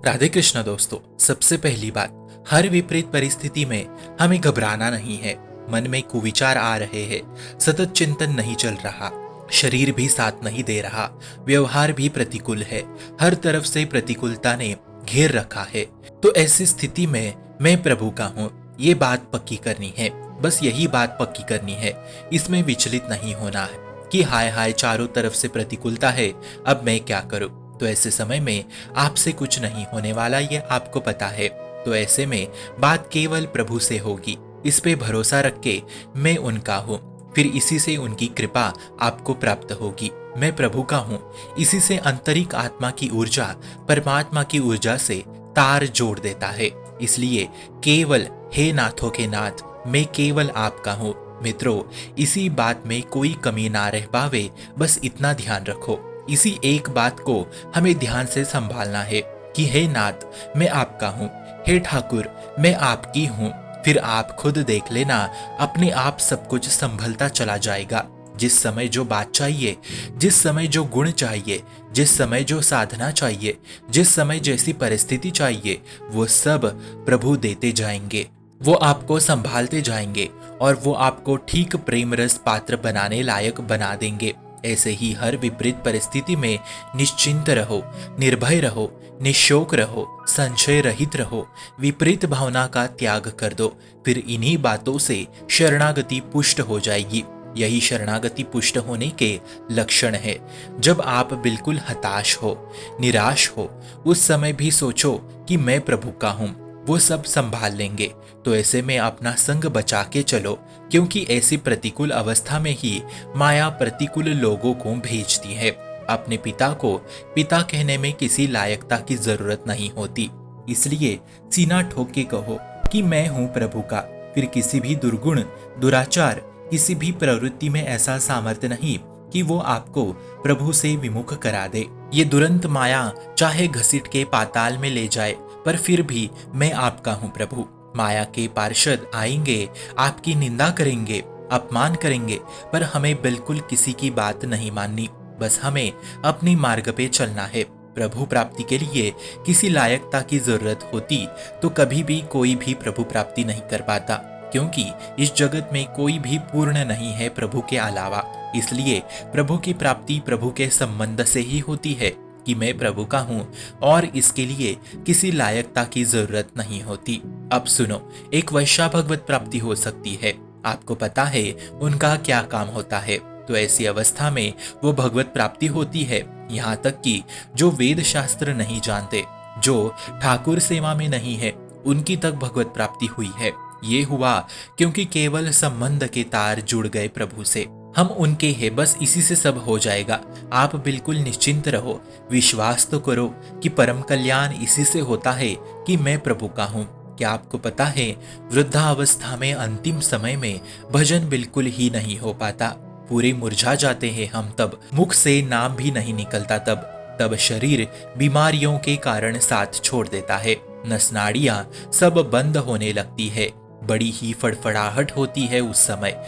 राधे कृष्ण दोस्तों। सबसे पहली बात, हर विपरीत परिस्थिति में हमें घबराना नहीं है। मन में कुविचार आ रहे हैं, सतत चिंतन नहीं चल रहा, शरीर भी साथ नहीं दे रहा, व्यवहार भी प्रतिकूल है, हर तरफ से प्रतिकूलता ने घेर रखा है। तो ऐसी स्थिति में मैं प्रभु का हूँ, ये बात पक्की करनी है। बस यही बात पक्की करनी है, इसमें विचलित नहीं होना है कि हाय हाय चारों तरफ से प्रतिकूलता है, अब मैं क्या करूं। तो ऐसे समय में आपसे कुछ नहीं होने वाला, ये आपको पता है। तो ऐसे में बात केवल प्रभु से होगी, इस पे भरोसा रख के मैं उनका हूँ, फिर इसी से उनकी कृपा आपको प्राप्त होगी। मैं प्रभु का हूँ, इसी से आंतरिक आत्मा की ऊर्जा परमात्मा की ऊर्जा से तार जोड़ देता है। इसलिए केवल हे नाथों के नाथ, मैं केवल आपका हूँ। मित्रों, इसी बात में कोई कमी ना रह पावे, बस इतना ध्यान रखो। इसी एक बात को हमें ध्यान से संभालना है कि हे नाथ, मैं आपका हूँ, हे ठाकुर, मैं आपकी हूँ। फिर आप खुद देख लेना, अपने आप सब कुछ संभलता चला जाएगा। जिस समय जो बात चाहिए, जिस समय जो गुण चाहिए, जिस समय जो साधना चाहिए, जिस समय जैसी परिस्थिति चाहिए, वो सब प्रभु देते जाएंगे। वो आपको संभालते जाएंगे और वो आपको ठीक प्रेम रस पात्र बनाने लायक बना देंगे। ऐसे ही हर विपरीत परिस्थिति में निश्चिंत रहो, निर्भय रहो, निशोक रहो, संशय रहित रहो, विपरीत भावना का त्याग कर दो। फिर इन्हीं बातों से शरणागति पुष्ट हो जाएगी। यही शरणागति पुष्ट होने के लक्षण है। जब आप बिल्कुल हताश हो, निराश हो, उस समय भी सोचो कि मैं प्रभु का हूँ, वो सब संभाल लेंगे। तो ऐसे में अपना संग बचा के चलो, क्योंकि ऐसी प्रतिकूल अवस्था में ही माया प्रतिकूल लोगों को भेजती है। अपने पिता को पिता कहने में किसी लायकता की जरूरत नहीं होती। इसलिए सीना ठोक के कहो कि मैं हूँ प्रभु का। फिर किसी भी दुर्गुण, दुराचार, किसी भी प्रवृत्ति में ऐसा सामर्थ्य नहीं कि वो आपको प्रभु से विमुख करा दे। ये दुरंत माया चाहे घसीट के पाताल में ले जाए, पर फिर भी मैं आपका हूँ प्रभु। माया के पार्षद आएंगे, आपकी निंदा करेंगे, अपमान करेंगे, पर हमें बिल्कुल किसी की बात नहीं माननी। बस हमें अपनी मार्ग पे चलना है। प्रभु प्राप्ति के लिए किसी लायकता की जरूरत होती तो कभी भी कोई भी प्रभु प्राप्ति नहीं कर पाता, क्योंकि इस जगत में कोई भी पूर्ण नहीं है प्रभु के अलावा। इसलिए प्रभु की प्राप्ति प्रभु के संबंध से ही होती है कि मैं प्रभु का हूँ, और इसके लिए किसी लायकता की जरूरत नहीं होती। अब सुनो, एक वैश्या भगवत प्राप्ति हो सकती है। आपको पता है उनका क्या काम होता है। तो ऐसी अवस्था में वो भगवत प्राप्ति होती है। यहाँ तक कि जो वेद शास्त्र नहीं जानते, जो ठाकुर सेवा में नहीं है, उनकी तक भगवत प्राप्ति हुई है। ये हुआ क्योंकि केवल संबंध के तार जुड़ गए प्रभु से। हम उनके हैं, बस इसी से सब हो जाएगा। आप बिल्कुल निश्चिंत रहो, विश्वास तो करो कि परम कल्याण इसी से होता है कि मैं प्रभु का हूँ। क्या आपको पता है, वृद्धावस्था में अंतिम समय में भजन बिल्कुल ही नहीं हो पाता। पूरे मुरझा जाते हैं हम तब, मुख से नाम भी नहीं निकलता तब शरीर बीमारियों के कारण साथ छोड़ देता है, नसनाड़ियां सब बंद होने लगती है, बड़ी ही फड़फड़ाहट होती है उस समय,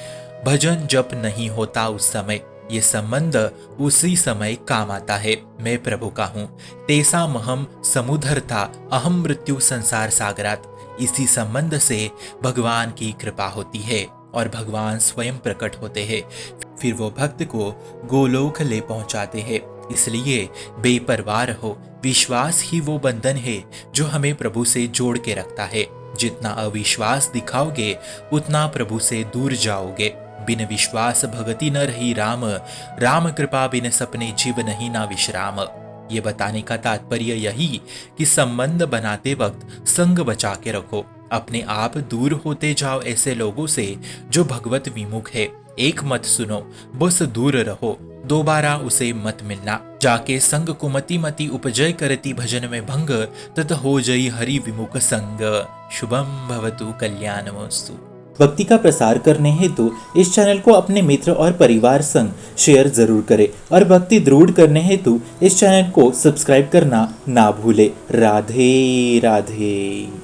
भजन जप नहीं होता उस समय। ये संबंध उसी समय काम आता है। मैं प्रभु का हूँ, तेसा महम समुधरता अहम मृत्यु संसार सागरात। इसी संबंध से भगवान की कृपा होती है और भगवान स्वयं प्रकट होते हैं। फिर वो भक्त को गोलोक ले पहुंचाते हैं। इसलिए बेपरवाह रहो, विश्वास ही वो बंधन है जो हमें प्रभु से जोड़ के रखता है। जितना अविश्वास दिखाओगे उतना प्रभु से दूर जाओगे। बिन विश्वास भगति न रही राम, राम कृपा बिन सपने जीव नहीं ना विश्राम। ये बताने का तात्पर्य यही कि संबंध बनाते वक्त संग बचा के रखो, अपने आप दूर होते जाओ ऐसे लोगों से जो भगवत विमुख है। एक मत सुनो, बस दूर रहो, दोबारा उसे मत मिलना। जाके संग कुमति मति उपजय करती भजन में भंग, तत हो जई हरि विमुख संग। शुभम भवतु कल्याणमस्तु। भक्ति का प्रसार करने हेतु इस चैनल को अपने मित्र और परिवार संग शेयर जरूर करें और भक्ति दृढ़ करने हेतु इस चैनल को सब्सक्राइब करना ना भूले। राधे राधे।